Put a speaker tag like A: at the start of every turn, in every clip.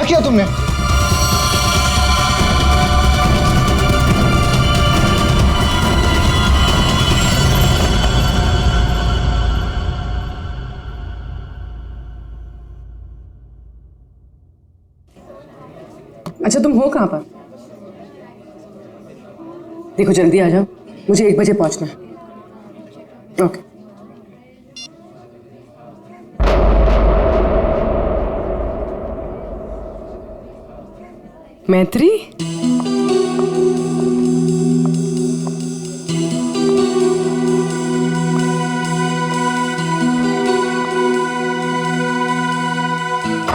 A: किया तुमने?
B: अच्छा, तुम हो कहाँ पर? देखो जल्दी आ जाओ, मुझे 1 बजे पहुंचना है। ओके। मैत्री,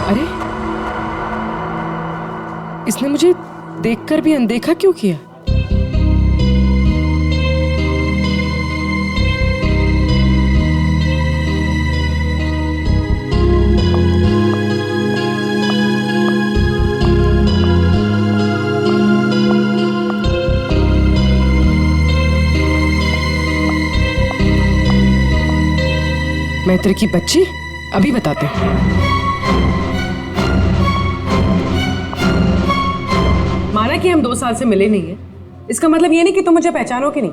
B: अरे इसने मुझे देखकर भी अनदेखा क्यों किया? मैत्री की बच्ची, अभी बताते हैं। माना कि हम 2 साल से मिले नहीं है, इसका मतलब ये नहीं कि तुम मुझे पहचानोगे नहीं।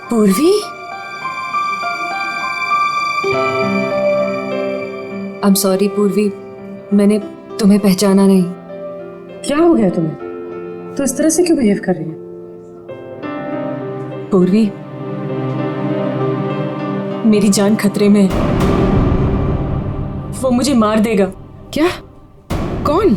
C: पूर्वी, आई एम सॉरी पूर्वी, मैंने तुम्हें पहचाना नहीं।
B: क्या हो गया तुम्हें? तो इस तरह से क्यों बिहेव कर रही है?
C: पूर्वी, मेरी जान खतरे में है। वो मुझे मार देगा।
B: क्या? कौन?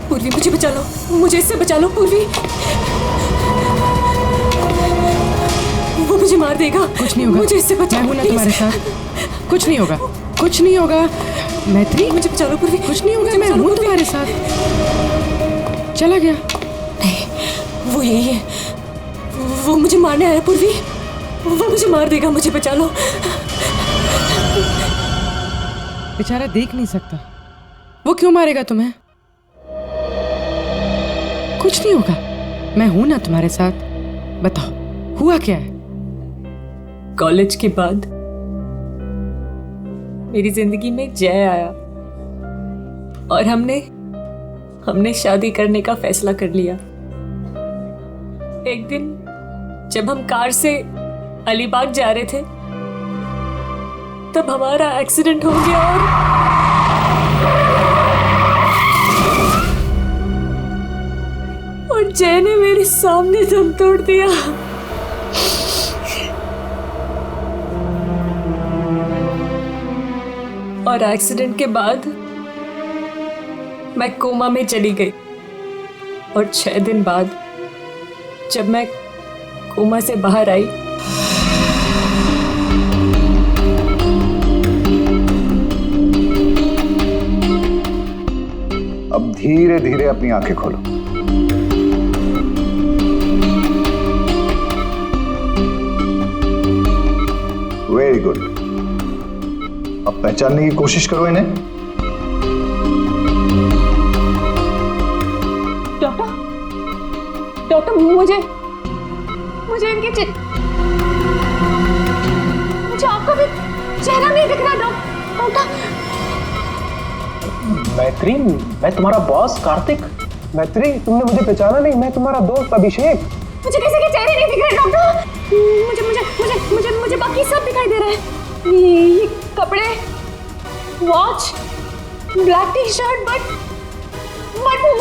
C: पूर्वी, मुझे बचा लो, मुझे इससे बचा लो पूर्वी। वो मुझे मार देगा।
B: कुछ नहीं होगा,
C: मुझे इससे बचा।
B: मैं हूं ना तुम्हारे साथ। कुछ नहीं होगा, कुछ नहीं होगा। मैत्री,
C: मुझे बचा लो पूर्वी।
B: कुछ नहीं होगा, मैं हूं तुम्हारे साथ। चला गया?
C: नहीं, वो यही है। वो मुझे मारने आया पूर्वी। वो मुझे मार देगा, मुझे बचा लो।
B: बेचारा देख नहीं सकता, वो क्यों मारेगा तुम्हें? कुछ नहीं होगा, मैं हूं ना तुम्हारे साथ। बताओ, हुआ क्या है?
C: कॉलेज के बाद मेरी जिंदगी में जय आया और हमने शादी करने का फैसला कर लिया। एक दिन जब हम कार से अलीबाग जा रहे थे, तब हमारा एक्सीडेंट हो गया और जय ने मेरे सामने दम तोड़ दिया। और एक्सीडेंट के बाद मैं कोमा में चली गई और 6 दिन बाद जब मैं कोमा से बाहर आई,
A: अब धीरे धीरे अपनी आंखें खोलो। Very good. अब पहचानने की कोशिश करो इन्हें।
C: डॉक्टर, मुझे इनके मुझे आपका भी चेहरा नहीं दिख रहा डॉक्टर।
D: मैत्री, मैं तुम्हारा बॉस कार्तिक। मैत्री, तुमने मुझे पहचाना नहीं? मैं तुम्हारा दोस्त अभिषेक।
C: मुझे किसी के चेहरे नहीं दिख रहे डॉक्टर। मुझे मुझे मुझे मुझे मुझे बाकी सब दिखाई दे रहा है। ये कपड़े, watch, black T shirt, but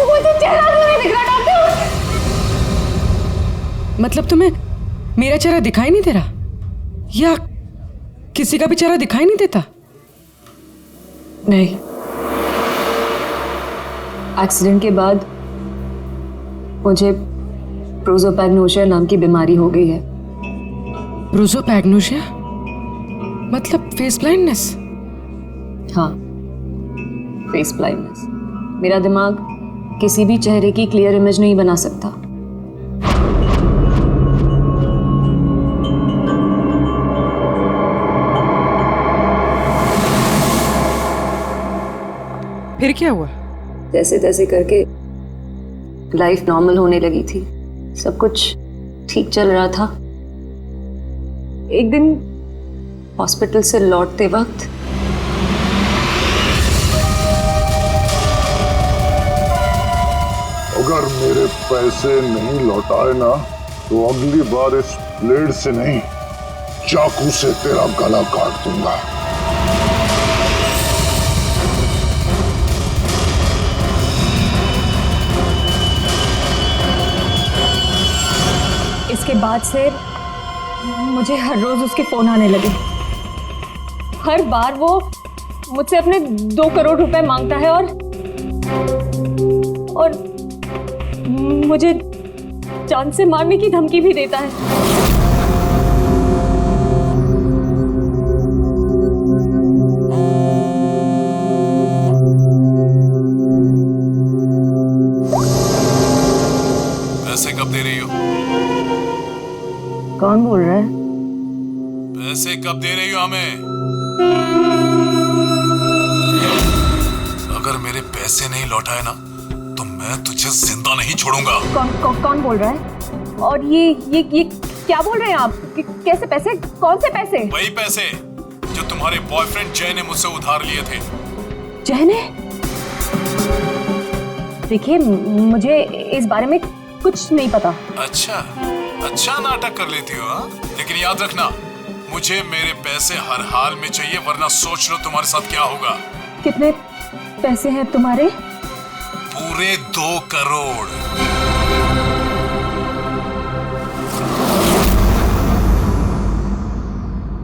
C: मुझे चेहरा नहीं दिख रहा डॉक्टर।
B: मतलब तुम्हें मेरा चेहरा दिखाई नहीं दे रहा, या किसी का भी चेहरा दिखाई नहीं देता?
C: नहीं, एक्सीडेंट के बाद मुझे प्रोसोपैग्नोसिया नाम की बीमारी हो गई है।
B: प्रोसोपैग्नोसिया मतलब फेस ब्लाइंडनेस?
C: हाँ, फेस ब्लाइंडनेस। मेरा दिमाग किसी भी चेहरे की क्लियर इमेज नहीं बना सकता।
B: फिर क्या हुआ?
C: जैसे तैसे करके लाइफ नॉर्मल होने लगी थी। सब कुछ ठीक चल रहा था। एक दिन हॉस्पिटल से लौटते वक्त
A: अगर मेरे पैसे नहीं लौटाए ना तो अगली बार इस ब्लेड से नहीं, चाकू से तेरा गला काट दूंगा।
C: इसके बाद से मुझे हर रोज उसके फोन आने लगे। हर बार वो मुझसे अपने 2 करोड़ रुपए मांगता है और मुझे जान से मारने की धमकी भी देता है।
E: पैसे कब दे रही हो?
C: कौन बोल रहा है?
E: पैसे कब दे रही हो हमें? अगर मेरे पैसे नहीं लौटाए ना तो मैं तुझे जिंदा नहीं छोड़ूंगा।
C: कौन बोल रहा है? और ये क्या बोल रहे हैं आप? कैसे पैसे? कौन से पैसे?
E: वही पैसे जो तुम्हारे बॉयफ्रेंड जय ने मुझसे उधार लिए थे।
C: जय ने? देखिए, मुझे इस बारे में कुछ नहीं पता।
E: अच्छा नाटक कर लेती हो हाँ? लेकिन याद रखना, मुझे मेरे पैसे हर हाल में चाहिए, वरना सोच लो तुम्हारे साथ क्या होगा।
C: कितने पैसे हैं तुम्हारे?
E: पूरे 2 करोड़।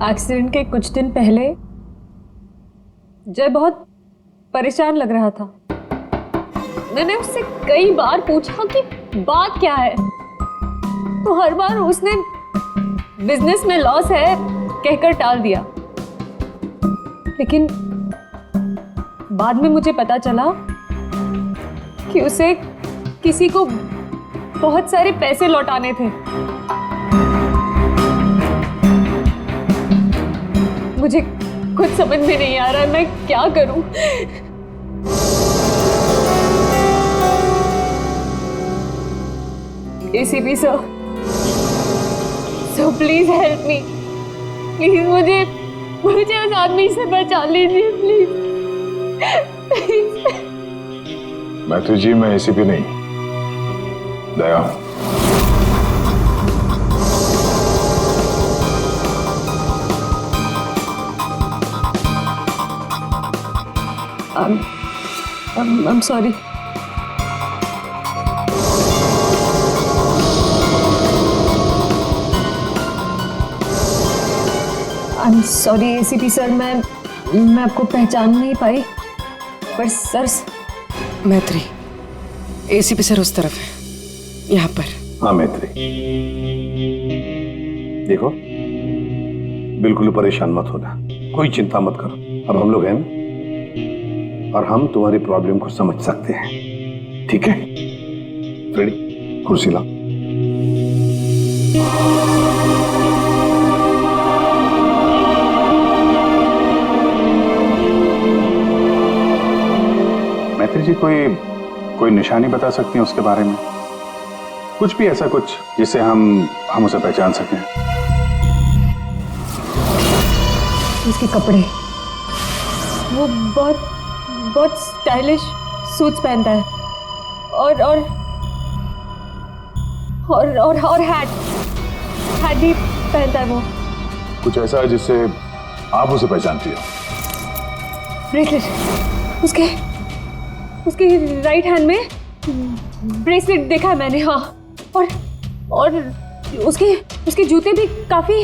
C: एक्सीडेंट के कुछ दिन पहले जय बहुत परेशान लग रहा था। मैंने उससे कई बार पूछा कि बात क्या है, तो हर बार उसने बिजनेस में लॉस है कहकर टाल दिया। लेकिन बाद में मुझे पता चला कि उसे किसी को बहुत सारे पैसे लौटाने थे। मुझे कुछ समझ में नहीं आ रहा है, मैं क्या करूं? ACP sir, so please help me. Please मुझे उस आदमी से बचा लीजिए प्लीज।
A: मैत्री जी, मैं एसीपी नहीं, दया।
C: I'm sorry. I'm sorry ACP sir, मैं आपको पहचान नहीं पाई, पर सर।
B: मैत्री, एसीपी सर उस तरफ है, यहाँ पर।
F: हाँ मैत्री, देखो बिल्कुल परेशान मत होना, कोई चिंता मत करो। अब हम लोग हैं ना, और हम तुम्हारी प्रॉब्लम को समझ सकते हैं, ठीक है? रेडी? कुर्सी लाओ। मैत्री जी, कोई निशानी बता सकती हैं उसके बारे में? कुछ भी ऐसा कुछ जिससे हम उसे पहचान सकें।
C: उसके कपड़े, वो बहुत स्टाइलिश सूट्स पहनता है और हैट भी पहनता है वो।
A: कुछ ऐसा है जिससे आप उसे पहचानती हो?
C: ब्रेसलेट, उसके राइट हैंड में ब्रेसलेट देखा है मैंने। हाँ, और उसके जूते भी काफी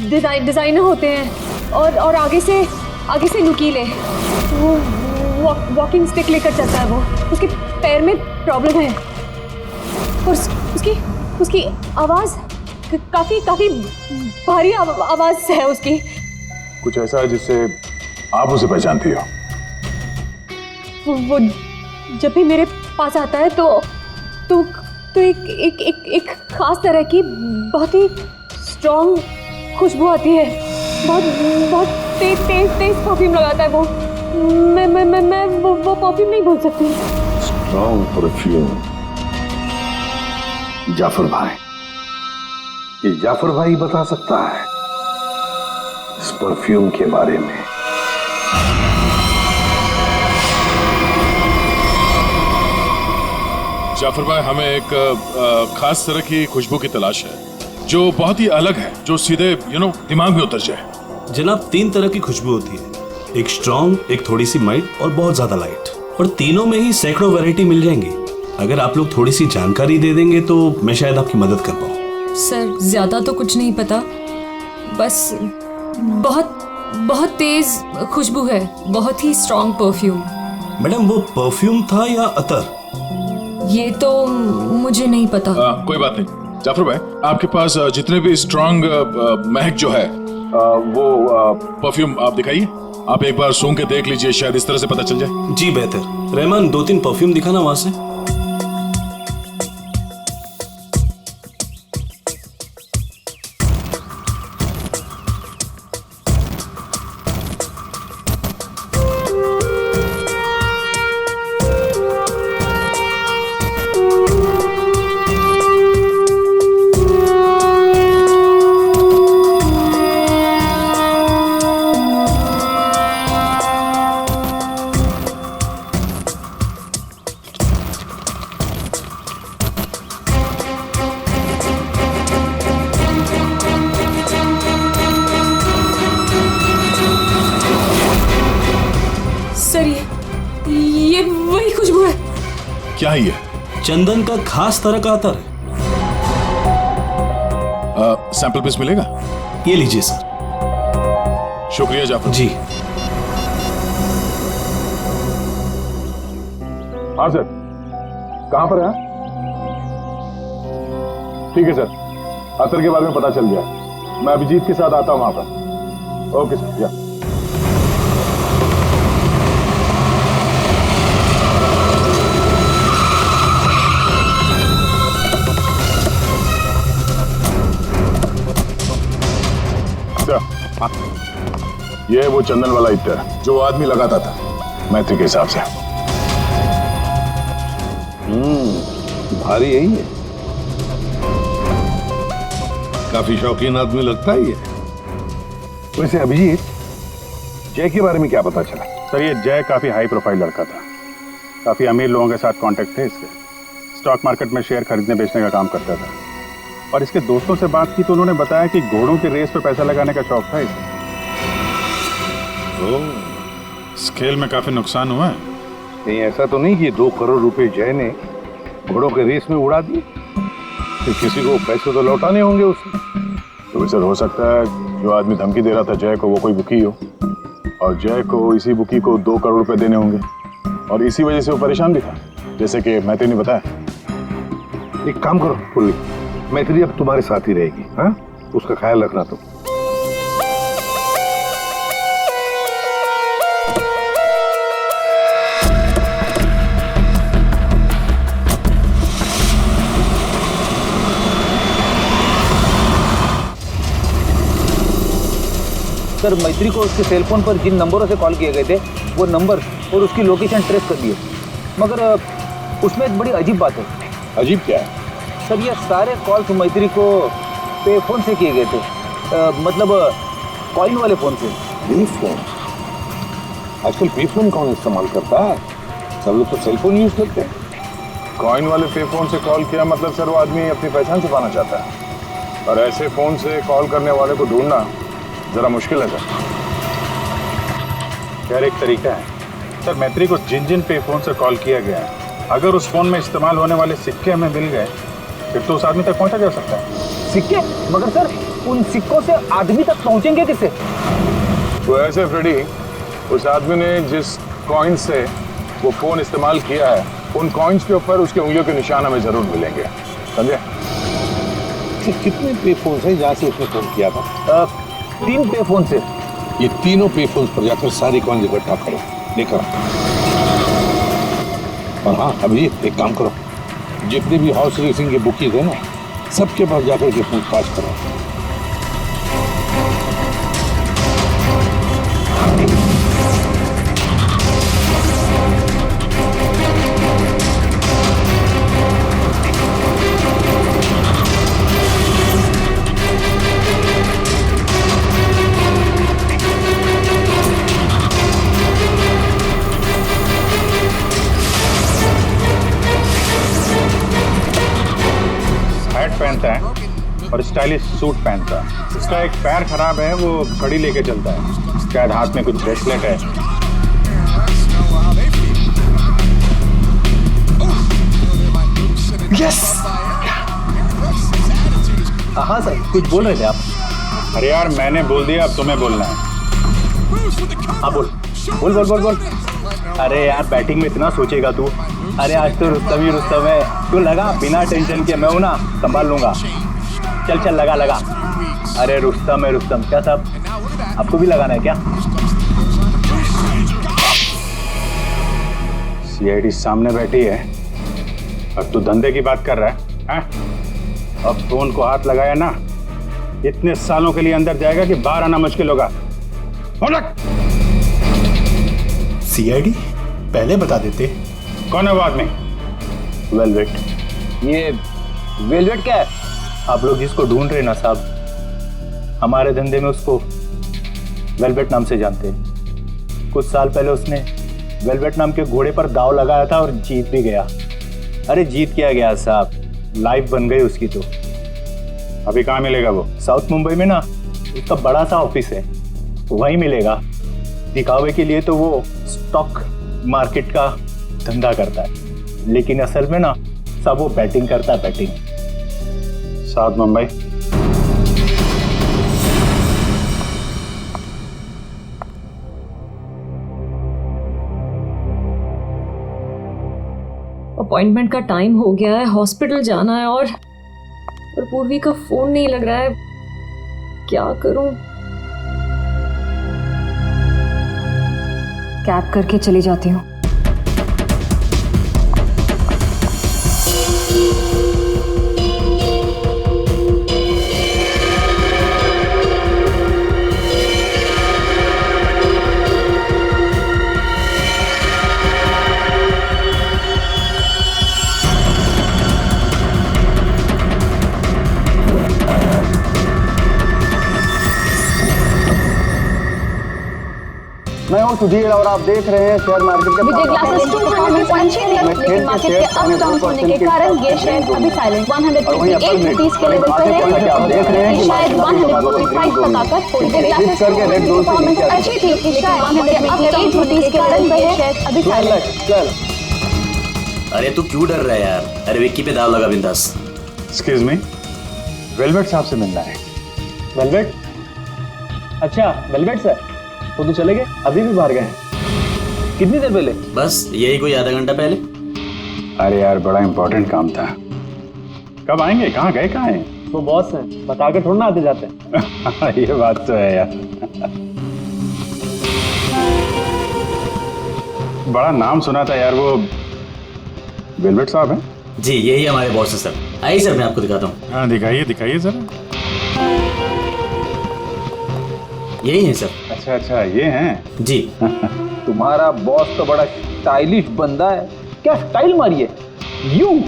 C: डिजाइनर होते हैं और आगे से नुकीले। वो वॉकिंग स्टिक लेकर चलता है। वो उसके पैर में प्रॉब्लम है और उसकी आवाज काफी भारी आवाज है उसकी।
A: कुछ ऐसा है जिससे आप उसे पहचानती हो?
C: वो जब भी मेरे पास आता है तो एक खास तरह की बहुत ही स्ट्रॉन्ग खुशबू आती है। बहुत तेज परफ्यूम लगाता है वो। मैं वो परफ्यूम नहीं भूल सकती।
A: Strong perfume.
F: जाफर भाई, ये जाफर भाई बता सकता है इस परफ्यूम के बारे में।
E: जाफर भाई, हमें एक खास तरह की खुशबू की तलाश है जो बहुत ही अलग है, जो सीधे दिमाग में उतर जाए।
G: जनाब, 3 तरह की खुशबू होती है, एक स्ट्रॉन्ग, एक थोड़ी सी माइल्ड और बहुत ज्यादा लाइट। और तीनों में ही सैकड़ों वैरायटी मिल जाएंगी। अगर आप लोग थोड़ी सी जानकारी दे देंगे तो मैं शायद आपकी मदद कर पाऊँ।
C: सर ज्यादा तो कुछ नहीं पता, बस बहुत बहुत तेज खुशबू है, बहुत ही स्ट्रॉन्ग परफ्यूम।
G: मैडम, वो परफ्यूम था या अतर?
C: ये तो मुझे नहीं पता।
E: कोई बात नहीं जाफर भाई, आपके पास जितने भी स्ट्रांग महक जो है वो परफ्यूम आप दिखाइए। आप एक बार सूंघ के देख लीजिए, शायद इस तरह से पता चल जाए।
G: जी बेहतर। रहमान, 2-3 परफ्यूम दिखाना वहां से।
C: सर ये वही खुशबू है।
E: क्या है ये?
G: चंदन का खास तरह का अतर है।
E: सैंपल पीस मिलेगा?
G: ये लीजिए सर।
E: शुक्रिया जाफर
G: जी।
A: हाँ सर, कहां पर है? ठीक है सर, अतर के बारे में पता चल गया। मैं अभिजीत के साथ आता हूं वहां पर। ओके सर, या ये वो चंदन वाला इत्र जो आदमी लगाता था मैत्री के हिसाब से।
F: भारी यही है, काफी शौकीन आदमी लगता है ये। वैसे अभिजीत, जय के बारे में क्या पता चला?
H: सर, ये जय काफी हाई प्रोफाइल लड़का था। काफी अमीर लोगों के साथ कांटेक्ट थे इसके। स्टॉक मार्केट में शेयर खरीदने बेचने का काम करता था। और इसके दोस्तों से बात की तो उन्होंने बताया कि घोड़ों के रेस पे पैसा लगाने का शौक था इसे।
E: स्केल में काफी नुकसान हुआ है।
F: नहीं, ऐसा तो नहीं कि 2 करोड़ रुपए जय ने घोड़ों के रेस में उड़ा दिए। फिर किसी को पैसे तो लौटाने होंगे उससे।
A: तो सर, हो सकता है जो आदमी धमकी दे रहा था जय को वो कोई बुकी हो, और जय को इसी बुकी को 2 करोड़ रुपए देने होंगे, और इसी वजह से वो परेशान भी था, जैसे कि मैत्री ने बताया।
F: एक काम करो पुल्ली, मैत्री अब तुम्हारे साथ ही रहेगी। हाँ, उसका ख्याल रखना तुम।
I: सर, मैत्री को उसके सेल फोन पर जिन नंबरों से कॉल किए गए थे वो नंबर और उसकी लोकेशन ट्रेस कर लिए, मगर उसमें एक बड़ी अजीब बात है।
A: अजीब क्या है?
I: सर, ये सारे कॉल्स मैत्री को पे फोन से किए गए थे, मतलब कॉइन वाले फोन से।
F: पे फोन? आजकल पे फोन कौन इस्तेमाल करता है? सब लोग तो सेल फोन यूज करते हैं।
A: कॉइन वाले पे फोन से कॉल किया मतलब सर वो आदमी अपनी पहचान छुपाना चाहता है, और ऐसे फोन से कॉल करने वाले को ढूंढना जरा मुश्किल है सर।
H: खैर, एक तरीका है सर। मैत्री को जिन जिन पे फोन से कॉल किया गया है, अगर उस फोन में इस्तेमाल होने वाले सिक्के हमें मिल गए फिर तो उस आदमी तक पहुंचा जा सकता है।
I: सिक्के? मगर सर, उन सिक्कों से आदमी तक पहुंचेंगे किससे?
A: तो ऐसे फ्रेडी, उस आदमी ने जिस कॉइन से वो फोन इस्तेमाल किया है, उन कॉइन्स के ऊपर उसके उंगलियों के निशान हमें जरूर मिलेंगे, समझे?
F: कितने पे फोन है जहाँ से उसने फोन किया था?
I: 3 पे फोन से।
F: ये तीनों पे फोन पर जाकर सारी कॉइन इकट्ठा करो, लेकर आओ। और हाँ अभिजीत, एक काम करो, जितने भी हॉर्स रेसिंग के बुकीज है ना, सबके पास जाकर के पूछताछ करो।
H: और स्टाइलिश सूट पहनता है। इसका एक पैर खराब है, वो घड़ी लेके चलता है, शायद हाथ में कुछ ब्रेसलेट है।
D: यस।
I: हाँ सर, कुछ बोल रहे थे आप?
H: अरे यार मैंने बोल दिया, अब तुम्हें बोलना है।
I: हाँ बोल बोल बोल बोल बोल। अरे यार बैटिंग में इतना सोचेगा तू? अरे आज तो रुस्तम ही रुस्तम है, तू लगा बिना टेंशन के, मैं हूं ना, संभाल लूंगा। चल चल लगा लगा। अरे रुस्तम है रुस्तम। क्या साहब आपको भी लगाना है क्या?
H: सीआईडी सामने बैठी है, अब तू धंधे की बात कर रहा है? अब तो उनको हाथ लगाया ना, इतने सालों के लिए अंदर जाएगा कि बाहर आना मुश्किल होगा।
D: सीआईडी पहले बता देते।
H: कौन है वो आदमी?
I: वेलवेट। ये वेलवेट क्या है? आप लोग जिसको ढूंढ रहे ना साहब, हमारे धंधे में उसको वेलवेट नाम से जानते हैं। कुछ साल पहले उसने वेलवेट नाम के घोड़े पर दांव लगाया था और जीत भी गया। अरे जीत क्या गया साहब, लाइफ बन गई उसकी। तो
H: अभी कहाँ मिलेगा वो?
I: साउथ मुंबई में ना उसका बड़ा सा ऑफिस है, वहीं मिलेगा। दिखावे के लिए तो वो स्टॉक मार्केट का धंधा करता है, लेकिन असल में ना सब वो बैटिंग करता है, बैटिंग।
H: साउथ मुंबई।
C: अपॉइंटमेंट का टाइम हो गया है, हॉस्पिटल जाना है और पूर्वी का फोन नहीं लग रहा है, क्या करूं? कैब करके चली जाती हूँ।
D: मैं हूँ सुधीर और आप देख रहे हैं शेयर मार्केट के
C: विजय ग्लासेस 200.6 लेकिन मार्केट के अप डाउन होने के कारण ये शेयर अभी साइलेंट 158 रुपीस के लेवल पर है।
D: आप देख रहे हैं कि
C: शायद 145 बताकर विजय ग्लासेस
D: करके रेड जोन से
C: परफॉर्मेंस अच्छी थी, लेकिन 158 रुपीस के लेवल पर ये शेयर अभी साइलेंट।
D: चल।
J: अरे तू क्यों डर रहा है यार? अरे विक्की पे दाव लगा बिंदास।
H: एक्सक्यूज मी, वेलवेट साहब से मिलना है।
D: वेलवेट? अच्छा वेलवेट सर, वो तो चले गए, अभी भी बाहर गए हैं।
I: कितनी देर पहले?
J: बस यही कोई आधा घंटा पहले।
H: अरे यार बड़ा इंपॉर्टेंट काम था। कब आएंगे? कहाँ गए? कहाँ हैं?
D: वो बॉस हैं, बता के थोड़ा ना आते जाते हैं।
H: ये बात तो है यार। बड़ा नाम सुना था यार, वो वेलवेट साहब हैं?
J: जी यही हमारे बॉस है सर। आइए सर मैं आपको दिखाता हूँ।
H: हाँ दिखाइए दिखाइए सर।
J: यही है सर।
H: अच्छा अच्छा ये हैं?
J: जी।
I: तुम्हारा बॉस तो बड़ा स्टाइलिश बंदा है। क्या स्टाइल मारी है यूं?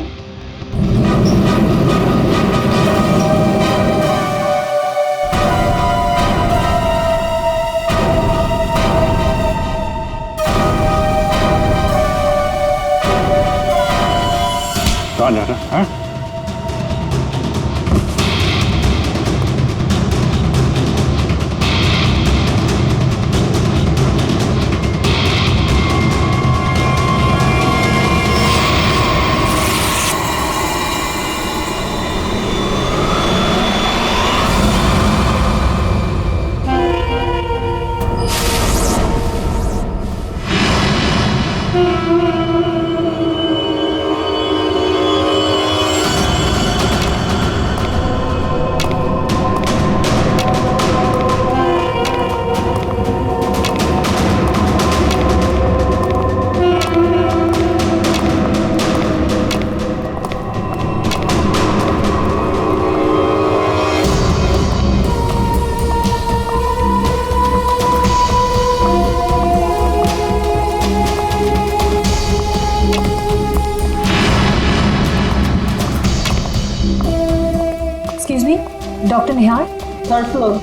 H: कौन जा रहा है?
C: डॉक्टर निहार,
K: थर्ड फ्लोर।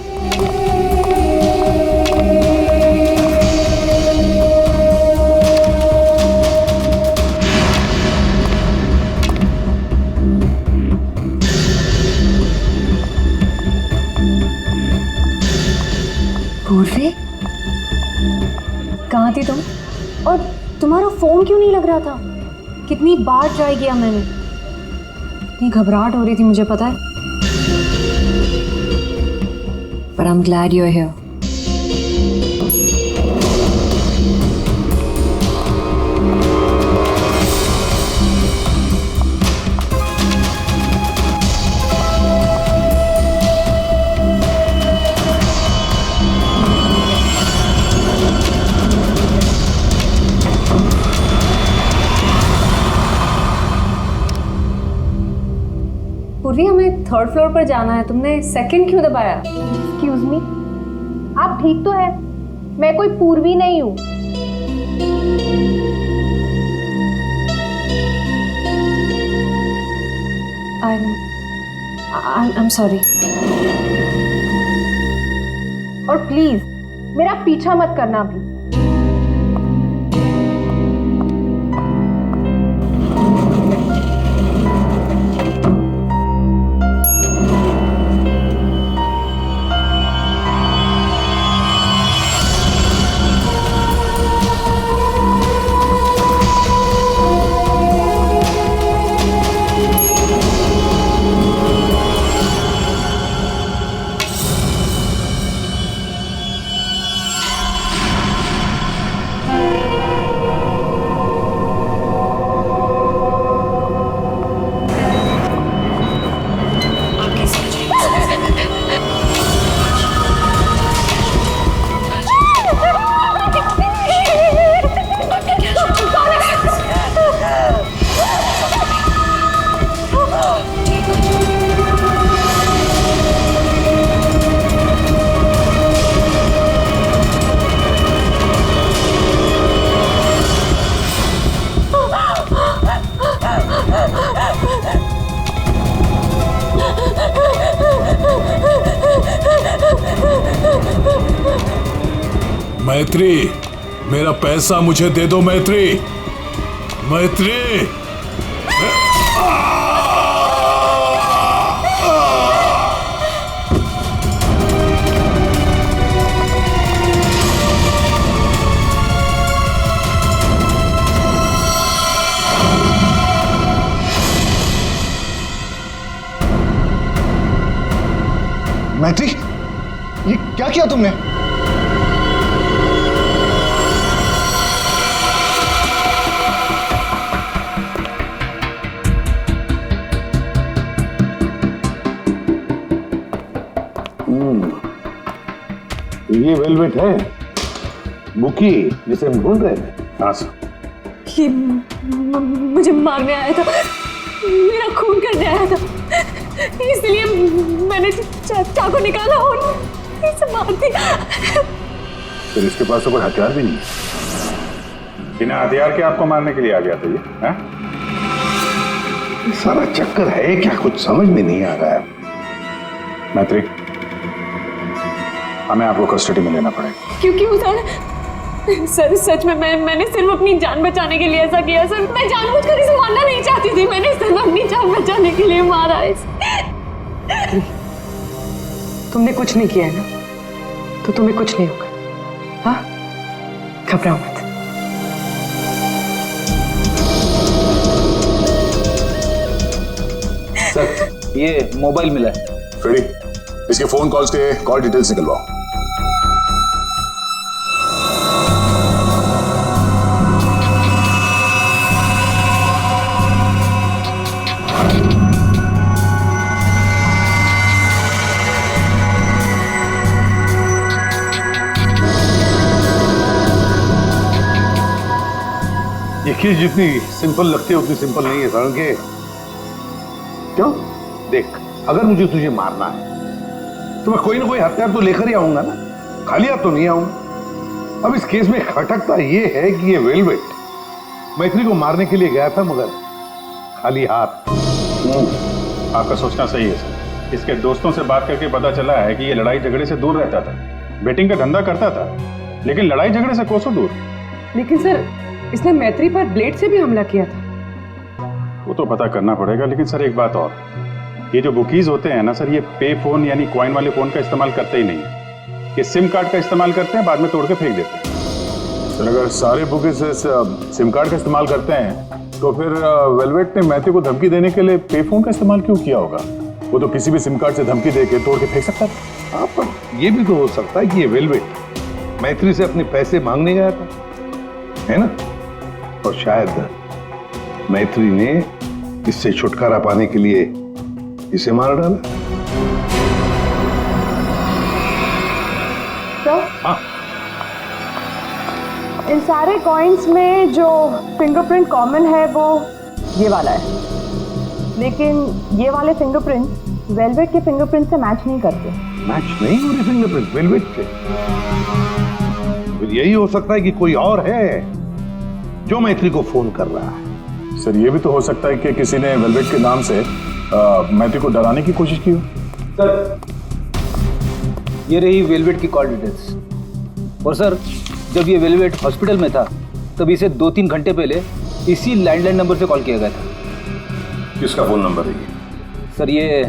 C: पूर्वी, कहाँ थी तुम? और तुम्हारा फोन क्यों नहीं लग रहा था? कितनी बार ट्राई किया मैंने, इतनी घबराहट हो रही थी मुझे पता है। But I'm glad you're here. पूर्वी, हमें थर्ड फ्लोर पर जाना है, तुमने सेकंड क्यों दबाया?
K: एक्सक्यूज मी, आप ठीक तो है? मैं कोई पूर्वी नहीं हूँ।
C: I'm sorry.
K: और प्लीज मेरा पीछा मत करना भी।
E: मैत्री, मेरा पैसा मुझे दे दो मैत्री। मैत्री,
L: मैत्री, ये क्या किया तुमने?
F: ये वेलवेट है, बुकी जिसे हम ढूंढ रहे थे।
H: हाँ सर।
C: ये मुझे मारने आया था, मेरा खून करने आया था, इसलिए मैंने चाकू निकाला और इसे मार दिया।
H: फिर इसके पास तो कोई हथियार भी नहीं है। बिना हथियार के आपको मारने के लिए आ गया था ये, हैं?
F: सारा चक्कर है क्या, कुछ समझ में नहीं आ रहा है।
H: मैत्री, हमें आपको कस्टडी में लेना पड़ेगा।
C: क्यों सर? सच में मैंने सिर्फ अपनी जान बचाने के लिए ऐसा किया सर। मैं जानबूझकर इसे मारना नहीं चाहती थी, मैंने सिर्फ अपनी जान बचाने के लिए मारा इसे।
B: तुमने कुछ नहीं किया है ना, तो तुम्हें कुछ नहीं होगा। हाँ, घबराओ मत।
I: सर, ये मोबाइल मिला है।
E: फ्रेडी, इसके फोन कॉल्स के कॉल डिटेल्स निकलवाओ।
F: ये चीज जितनी सिंपल लगती है उतनी सिंपल नहीं है सारण के। क्यों? देख, अगर मुझे तुझे मारना है तो मैं कोई ना कोई हथियार तो लेकर ही आऊंगा ना, खाली हाथ तो नहीं आऊंगा। अब इस केस में खटकता ये है कि ये वेलवेट मैत्री को मारने के लिए गया था मगर खाली हाथ।
H: आपका सोचना सही है सर। इसके दोस्तों से बात करके पता चला है कि ये लड़ाई झगड़े से दूर रहता था, बेटिंग का धंधा करता था, लेकिन लड़ाई झगड़े से कोसों दूर।
B: लेकिन सर, इसने मैत्री पर ब्लेड से भी हमला किया था।
H: वो तो पता करना पड़ेगा, लेकिन सर एक बात और, ये जो बुकीज होते हैं ना सर, ये पे फोन यानी कॉइन वाले फोन का इस्तेमाल करते ही नहीं है। कि सिम कार्ड का इस्तेमाल करते हैं, बाद में तोड़ के फेंक देते हैं।
A: सर अगर सारे बुकीज सिम कार्ड का इस्तेमाल करते हैं तो फिर वेलवेट ने मैथ्यू को धमकी देने के लिए पे फोन का इस्तेमाल क्यों किया होगा? वो तो किसी भी सिम कार्ड से धमकी देके तोड़ के फेंक सकता था।
F: हाँ, पर ये भी तो हो सकता है कि ये वेलवेट मैत्री से अपने पैसे मांगने गया था, है ना? और शायद मैत्री ने इससे छुटकारा पाने के लिए इसे मार डाला।
K: तो
F: हाँ,
K: इन सारे कॉइन्स में जो फिंगरप्रिंट कॉमन है वो ये वाला है, लेकिन ये वाले फिंगरप्रिंट वेलवेट के फिंगरप्रिंट से मैच नहीं करते।
F: मैच नहीं हो रही फिंगरप्रिंट वेलवेट से? फिर यही हो सकता है कि कोई और है जो मैत्री को फोन कर रहा है।
A: सर ये भी तो हो सकता है कि किसी ने वेलवेट के नाम से मैथ्यू को डराने की कोशिश की हो।
I: सर ये रही वेलवेट की कॉल डिटेल्स। और सर जब ये वेलवेट हॉस्पिटल में था तब इसे 2-3 घंटे पहले इसी लैंडलाइन नंबर से कॉल किया गया था।
F: किसका फोन नंबर है ये?
I: सर ये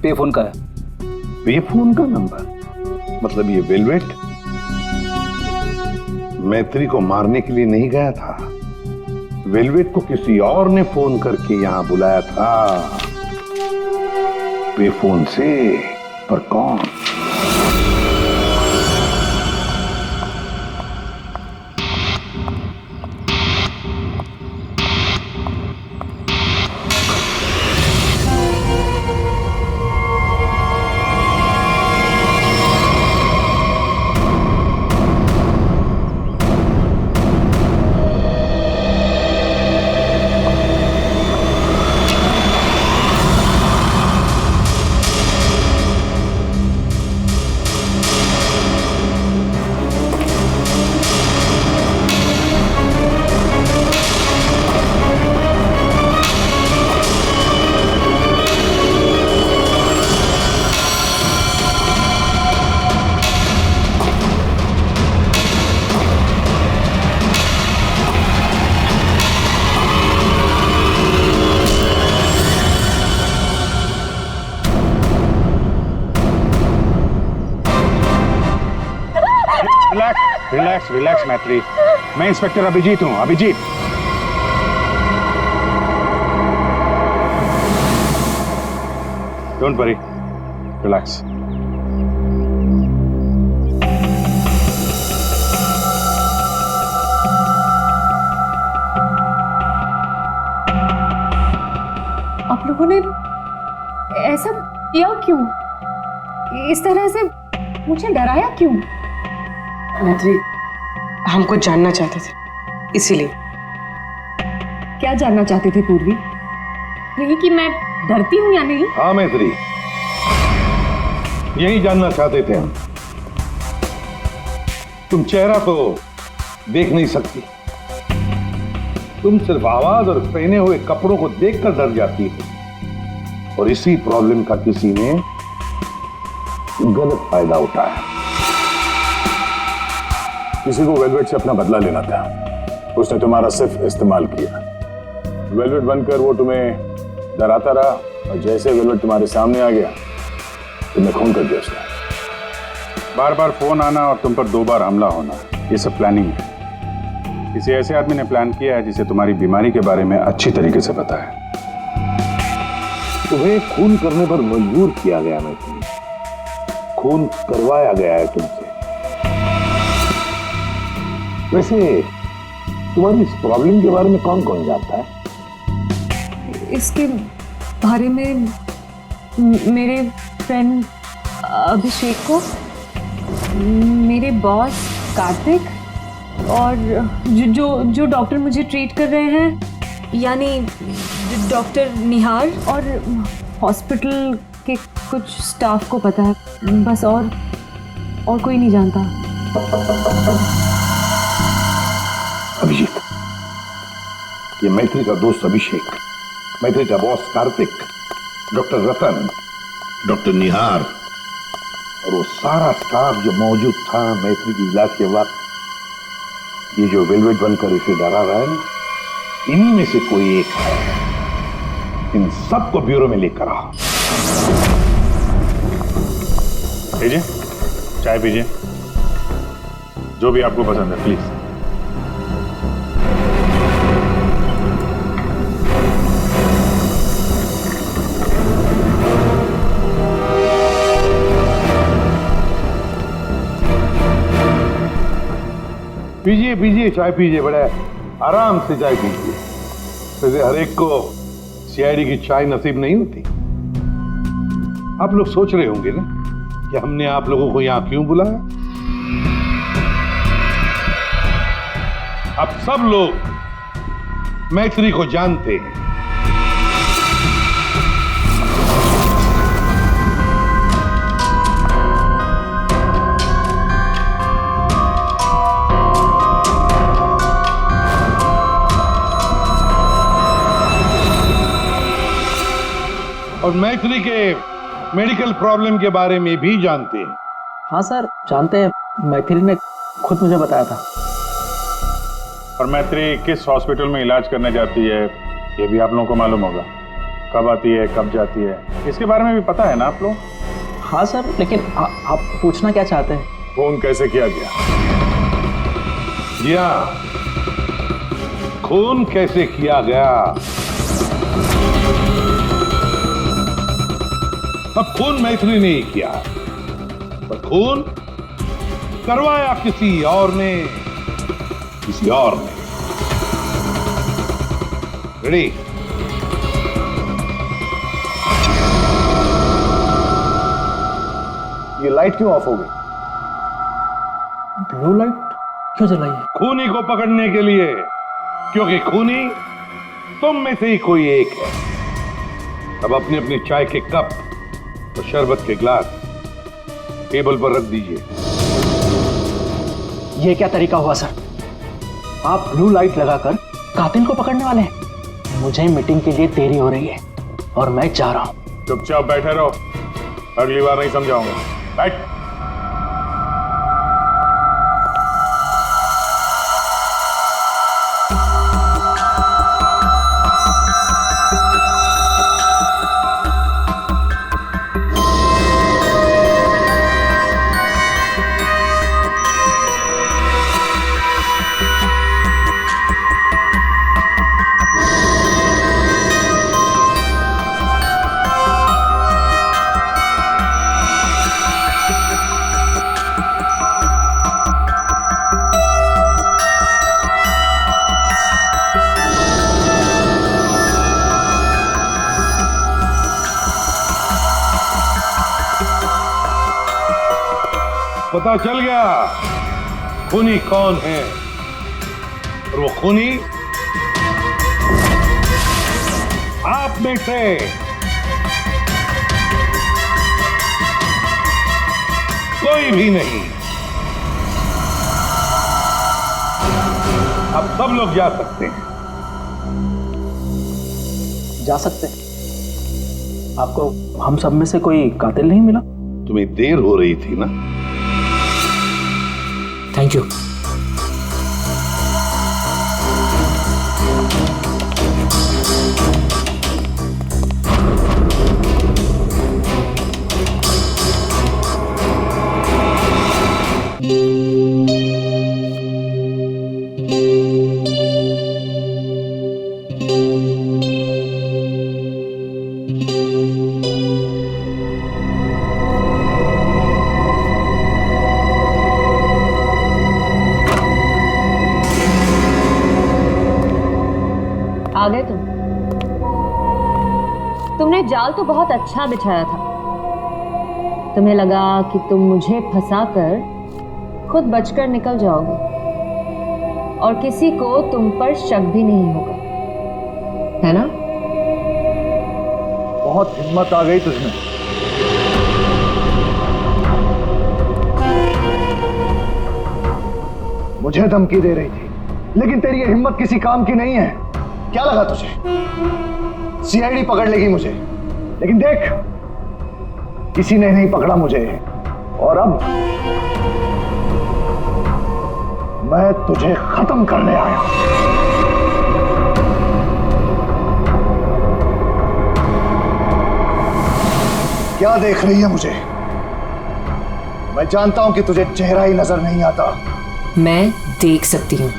I: पे फोन का है।
F: पे फोन का नंबर? मतलब ये वेलवेट मैत्री को मारने के लिए नहीं गया था, वेलवेट को किसी और ने फोन करके यहां बुलाया था पे फोन से। पर कौन?
H: रिलैक्स रिलैक्स मैत्री, मैं इंस्पेक्टर अभिजीत हूं। Abhijit, don't worry, relax.
C: आप लोगों ने ऐसा किया क्यों? इस तरह से मुझे डराया क्यों?
B: मैत्री हम कुछ जानना चाहते थे, इसीलिए।
C: क्या जानना चाहते थे पूर्वी? यही कि मैं डरती हूं या नहीं?
F: हाँ मैत्री, यही जानना चाहते थे हम। तुम चेहरा तो देख नहीं सकती, तुम सिर्फ आवाज और पहने हुए कपड़ों को देखकर डर जाती हो। और इसी प्रॉब्लम का किसी ने गलत फायदा उठाया।
A: किसी को वेलवेट से अपना बदला लेना था, उसने तुम्हारा सिर्फ इस्तेमाल किया। वेलवेट बनकर वो तुम्हें डराता रहा, और जैसे वेलवेट तुम्हारे सामने आ गया तुमने खून कर दिया उसका।
H: बार बार फोन आना और तुम पर 2 बार हमला होना, ये सब प्लानिंग है। किसी ऐसे आदमी ने प्लान किया है जिसे तुम्हारी बीमारी के बारे में अच्छी तरीके से पता है।
F: तुम्हें खून करने पर मजबूर किया गया मैत्री, खून करवाया गया है तुमसे। वैसे तुम्हारी इस प्रॉब्लम के बारे में कौन कौन जानता है?
C: इसके बारे में मेरे फ्रेंड अभिषेक को, मेरे बॉस कार्तिक, और जो डॉक्टर मुझे ट्रीट कर रहे हैं यानी डॉक्टर निहार, और हॉस्पिटल के कुछ स्टाफ को पता है बस, और कोई नहीं जानता।
F: अभिजीत, ये मैत्री का दोस्त अभिषेक, मैत्री का बॉस कार्तिक, डॉक्टर रतन, डॉक्टर निहार और वो सारा स्टाफ जो मौजूद था मैत्री के इलाज के वक्त, ये जो वेलवेट बनकर इसे डरा रहा है ना, इन्हीं में से कोई एक है। इन सबको ब्यूरो में लेकर आओ।
H: भेजे? चाय पीजिए, जो भी आपको पसंद है प्लीज।
F: पीजिए पीजिए, चाय पीजिए, बड़ा आराम से चाय पीजिए। वैसे हर एक को सीआईडी की चाय नसीब नहीं होती। आप लोग सोच रहे होंगे ना कि हमने आप लोगों को यहां क्यों बुलाया। आप सब लोग मैत्री को जानते हैं। और मैत्री के मेडिकल प्रॉब्लम के बारे में भी जानते हैं।
I: हाँ सर, जानते हैं, मैथिली ने खुद मुझे बताया था।
H: और मैत्री किस हॉस्पिटल में इलाज करने जाती है ये भी आप लोगों को मालूम होगा। कब आती है, कब जाती है, इसके बारे में भी पता है ना आप लोग?
I: हाँ सर, लेकिन आप पूछना क्या चाहते हैं?
A: फोन कैसे किया गया?
F: जी हाँ, खून कैसे किया गया। अब खून मैत्री ने ही किया, पर खून करवाया किसी और ने, किसी और ने। रेडी?
L: ये लाइट क्यों ऑफ हो गई?
I: ब्लू लाइट क्यों जलाई है?
F: खूनी को पकड़ने के लिए, क्योंकि खूनी तुम में से ही कोई एक है। अब अपनी अपनी चाय के कप और शरबत के ग्लास टेबल पर रख दीजिए।
I: ये क्या तरीका हुआ सर? आप ब्लू लाइट लगाकर कातिल को पकड़ने वाले हैं? मुझे मीटिंग के लिए देरी हो रही है और मैं जा रहा हूं।
H: चुपचाप बैठे रहो, अगली बार नहीं समझाऊंगा। बैठ।
F: पता चल गया खूनी कौन है, और वो खूनी आप में से कोई भी नहीं। अब सब लोग जा सकते हैं।
I: जा सकते हैं? आपको हम सब में से कोई कातिल नहीं मिला?
F: तुम्हें देर हो रही थी ना।
I: Thank you.
C: आ गए तुम। तुमने जाल तो बहुत अच्छा बिछाया था। तुम्हें लगा कि तुम मुझे फंसाकर खुद बचकर निकल जाओगे और किसी को तुम पर शक भी नहीं होगा, है ना?
L: बहुत हिम्मत आ गई तुझमें। मुझे धमकी दे रही थी, लेकिन तेरी ये हिम्मत किसी काम की नहीं है। क्या लगा तुझे सीआईडी पकड़ लेगी मुझे? लेकिन देख, किसी ने नहीं पकड़ा मुझे, और अब मैं तुझे खत्म करने आया हूं। क्या देख रही है मुझे? मैं जानता हूं कि तुझे चेहरा ही नजर नहीं आता।
C: मैं देख सकती हूँ।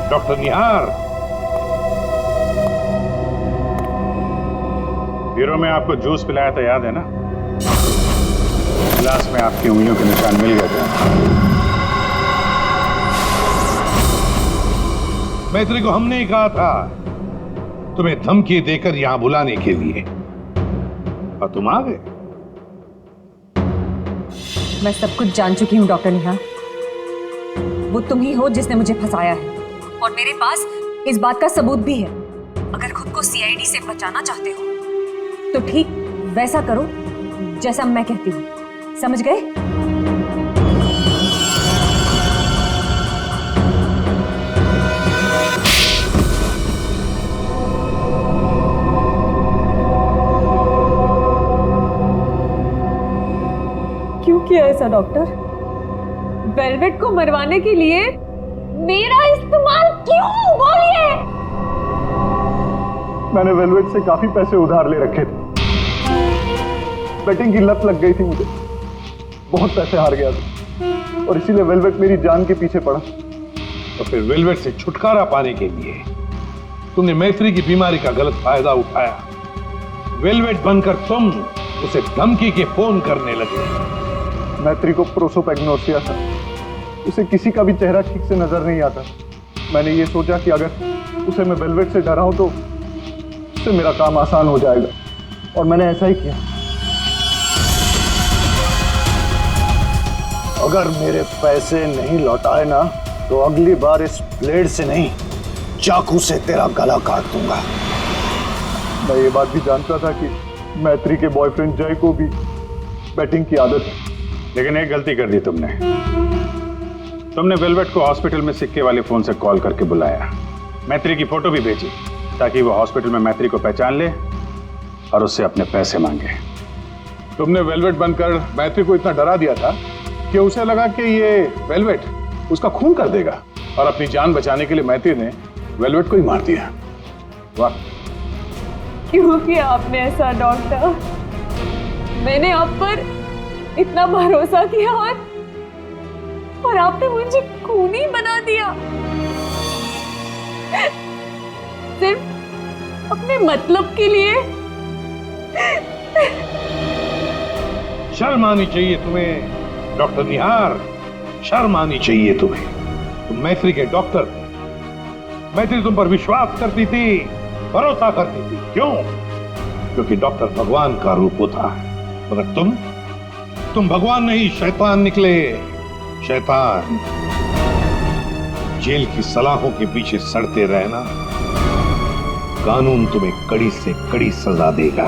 F: डॉक्टर निहार,
H: ब्यूरो में आपको जूस पिलाया था, याद है ना? गिलास में आपकी उंगलियों के निशान मिल गए थे।
F: मैत्री को हमने ही कहा था तुम्हें धमकी देकर यहां बुलाने के लिए, और तुम आ गए।
C: मैं सब कुछ जान चुकी हूँ डॉक्टर निहार। वो तुम ही हो जिसने मुझे फंसाया है, और मेरे पास इस बात का सबूत भी है। अगर खुद को सीआईडी से बचाना चाहते हो तो ठीक वैसा करो जैसा मैं कहती हूँ, समझ गए? क्यों किया ऐसा डॉक्टर? वेलवेट को मरवाने के लिए मेरा इस्तेमाल क्यों? बोलिए।
L: मैंने वेलवेट से काफी पैसे उधार ले रखे थे। बेटिंग की लत लग गई थी मुझे, बहुत पैसे हार गया था, और इसीलिए वेलवेट मेरी जान के पीछे पड़ा।
F: तो फिर वेलवेट से छुटकारा पाने के लिए तुमने मैत्री की बीमारी का गलत फायदा उठाया। वेलवेट बनकर तुम उसे धमकी के फोन करने लगे।
L: मैत्री को प्रोसोपैग्नोसिया था, उसे किसी का भी चेहरा ठीक से नजर नहीं आता। मैंने ये सोचा कि अगर उसे मैं वेलवेट से डराऊं तो उससे मेरा काम आसान हो जाएगा, और मैंने ऐसा ही किया। अगर मेरे पैसे नहीं लौटाए ना तो अगली बार इस ब्लेड से नहीं, चाकू से तेरा गला काट दूंगा। मैं ये बात भी जानता था कि मैत्री के बॉयफ्रेंड जय को भी बैटिंग की आदत है,
H: लेकिन एक गलती कर दी तुमने वेलवेट को हॉस्पिटल में सिक्के वाले फोन से कॉल करके बुलाया, मैत्री की फोटो भी भेजी ताकि वो हॉस्पिटल में मैत्री को पहचान ले और उससे अपने पैसे मांगे।
A: तुमने वेलवेट बनकर मैत्री को इतना डरा दिया था कि उसे लगा कि ये वेलवेट उसका खून कर देगा, और अपनी जान बचाने के लिए मैत्री ने वेलवेट को ही मार दिया। वाह,
C: क्यों किया आपने ऐसा डॉक्टर? मैंने आप पर इतना भरोसा किया और आपने मुझे खूनी बना दिया, सिर्फ अपने मतलब के लिए।
F: शर्म आनी चाहिए तुम्हें डॉक्टर निहार, शर्म आनी चाहिए तुम्हें। तुम मैत्री के डॉक्टर थे, मैत्री तुम पर विश्वास करती थी, भरोसा करती थी। क्यों? क्योंकि डॉक्टर भगवान का रूप होता है, मगर तुम भगवान नहीं, शैतान निकले। शैतान। जेल की सलाखों के पीछे सड़ते रहना, कानून तुम्हें कड़ी से कड़ी सजा देगा।